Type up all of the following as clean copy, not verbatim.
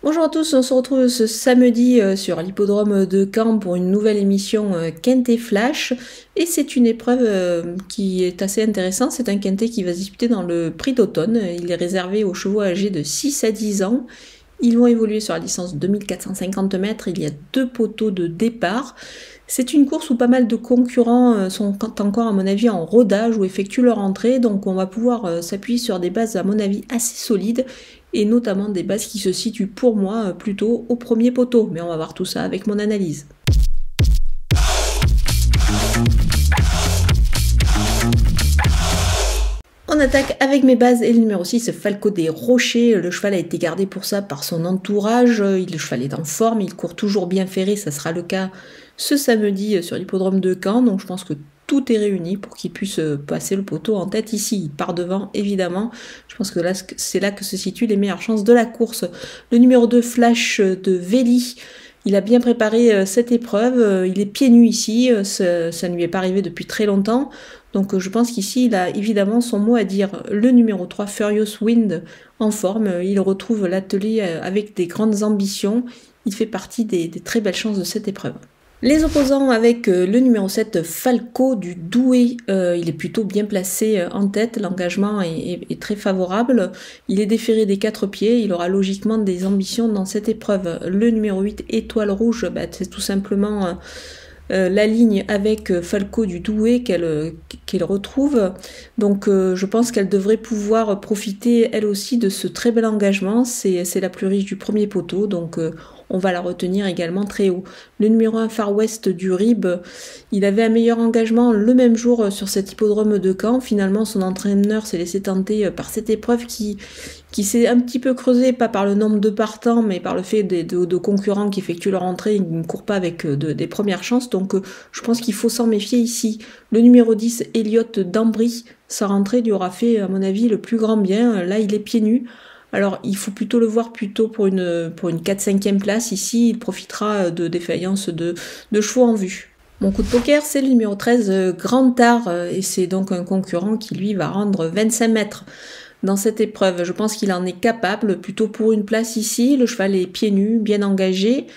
Bonjour à tous, on se retrouve ce samedi sur l'hippodrome de Caen pour une nouvelle émission Quintet Flash. Et c'est une épreuve qui est assez intéressante, c'est un quintet qui va se disputer dans le prix d'automne. Il est réservé aux chevaux âgés de 6 à 10 ans. Ils vont évoluer sur la distance 2450 mètres, il y a 2 poteaux de départ. C'est une course où pas mal de concurrents sont encore à mon avis en rodage ou effectuent leur entrée, donc on va pouvoir s'appuyer sur des bases à mon avis assez solides et notamment des bases qui se situent pour moi plutôt au premier poteau, mais on va voir tout ça avec mon analyse. On attaque avec mes bases et le numéro 6, Falco des Rochers. Le cheval a été gardé pour ça par son entourage. Le cheval est en forme, il court toujours bien ferré, ça sera le cas ce samedi sur l'hippodrome de Caen. Donc je pense que tout est réuni pour qu'il puisse passer le poteau en tête ici. Il part devant, évidemment. Je pense que là, c'est là que se situent les meilleures chances de la course. Le numéro 2, Flash de Véli. Il a bien préparé cette épreuve, il est pieds nus ici, ça ne lui est pas arrivé depuis très longtemps, donc je pense qu'ici il a évidemment son mot à dire. Le numéro 3, Furious Wind, en forme, il retrouve l'atelier avec des grandes ambitions, il fait partie des très belles chances de cette épreuve. Les opposants avec le numéro 7, Falco du Douai, il est plutôt bien placé en tête, l'engagement est très favorable, il est déféré des 4 pieds, il aura logiquement des ambitions dans cette épreuve. Le numéro 8, Étoile Rouge, c'est tout simplement la ligne avec Falco du Douai qu'elle retrouve, donc je pense qu'elle devrait pouvoir profiter elle aussi de ce très bel engagement, c'est la plus riche du premier poteau, donc on va la retenir également très haut. Le numéro 1, Far West du Rib, il avait un meilleur engagement le même jour sur cet hippodrome de Caen. Finalement, son entraîneur s'est laissé tenter par cette épreuve qui s'est un petit peu creusée, pas par le nombre de partants, mais par le fait de concurrents qui effectuent leur entrée. Ils ne courent pas avec des premières chances, donc je pense qu'il faut s'en méfier ici. Le numéro 10, Elliot d'Ambry, sa rentrée lui aura fait, à mon avis, le plus grand bien. Là, il est pieds nus. Alors, il faut plutôt le voir plutôt pour une 4-5e place. Ici, il profitera de défaillance de chevaux en vue. Mon coup de poker, c'est le numéro 13, Grand Art, et c'est donc un concurrent qui, lui, va rendre 25 mètres dans cette épreuve. Je pense qu'il en est capable, plutôt pour une place ici. Le cheval est pieds nus, bien engagé.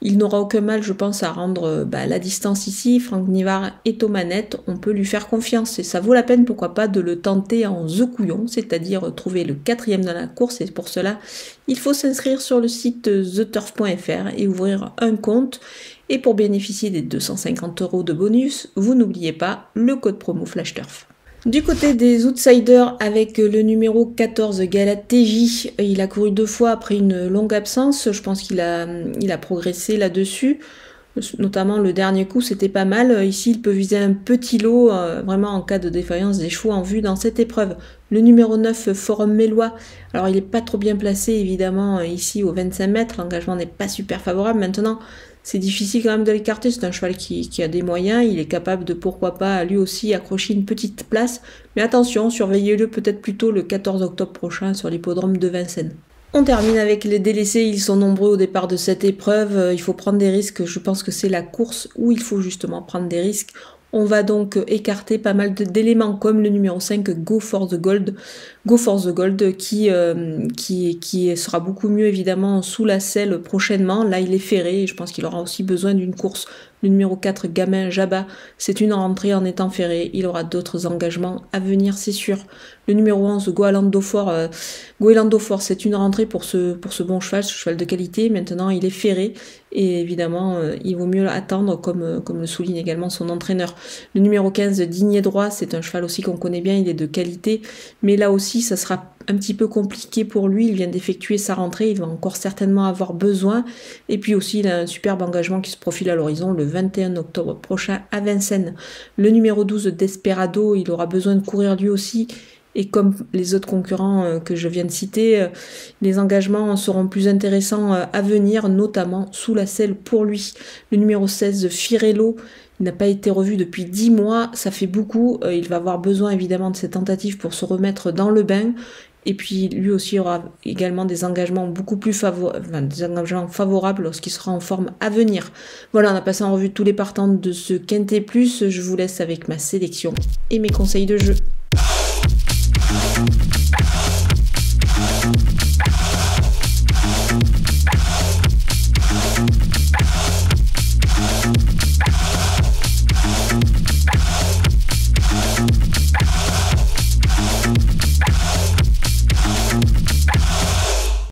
Il n'aura aucun mal, je pense, à rendre la distance ici. Franck Nivard est aux manettes, on peut lui faire confiance. Et ça vaut la peine, pourquoi pas, de le tenter en The Couillon, c'est-à-dire trouver le 4e dans la course. Et pour cela, il faut s'inscrire sur le site theturf.fr et ouvrir un compte. Et pour bénéficier des 250 € de bonus, vous n'oubliez pas le code promo FlashTurf. Du côté des outsiders, avec le numéro 14, Galatéji, il a couru 2 fois après une longue absence. Je pense qu'il a progressé là-dessus. Notamment le dernier coup, c'était pas mal. Ici, il peut viser un petit lot, vraiment en cas de défaillance des chevaux en vue dans cette épreuve. Le numéro 9, Forum Mélois. Alors, il n'est pas trop bien placé, évidemment, ici au 25 mètres. L'engagement n'est pas super favorable. Maintenant, c'est difficile quand même de l'écarter, c'est un cheval qui a des moyens, il est capable de, pourquoi pas, lui aussi accrocher une petite place. Mais attention, surveillez-le peut-être plutôt le 14 octobre prochain sur l'hippodrome de Vincennes. On termine avec les délaissés, ils sont nombreux au départ de cette épreuve, il faut prendre des risques, je pense que c'est la course où il faut justement prendre des risques. On va donc écarter pas mal d'éléments comme le numéro 5, Go for the Gold. Go for the Gold qui sera beaucoup mieux évidemment sous la selle prochainement. Là, il est ferré et je pense qu'il aura aussi besoin d'une course. Le numéro 4, Gamin Jabba, c'est une rentrée en étant ferré. Il aura d'autres engagements à venir, c'est sûr. Le numéro 11, Goalando Fort, c'est une rentrée pour ce bon cheval, ce cheval de qualité. Maintenant, il est ferré et évidemment, il vaut mieux attendre comme le souligne également son entraîneur. Le numéro 15, Digné Droit, c'est un cheval aussi qu'on connaît bien, il est de qualité. Mais là aussi, ça sera un petit peu compliqué pour lui, il vient d'effectuer sa rentrée, il va encore certainement avoir besoin. Et puis aussi, il a un superbe engagement qui se profile à l'horizon le 21 octobre prochain à Vincennes. Le numéro 12, Desperado, il aura besoin de courir lui aussi. Et comme les autres concurrents que je viens de citer, les engagements seront plus intéressants à venir, notamment sous la selle pour lui. Le numéro 16, Firello, il n'a pas été revu depuis 10 mois, ça fait beaucoup. Il va avoir besoin évidemment de cette tentative pour se remettre dans le bain. Et puis lui aussi aura également des engagements beaucoup plus favorables lorsqu'il sera en forme à venir. Voilà, on a passé en revue tous les partants de ce Quintet Plus. Je vous laisse avec ma sélection et mes conseils de jeu.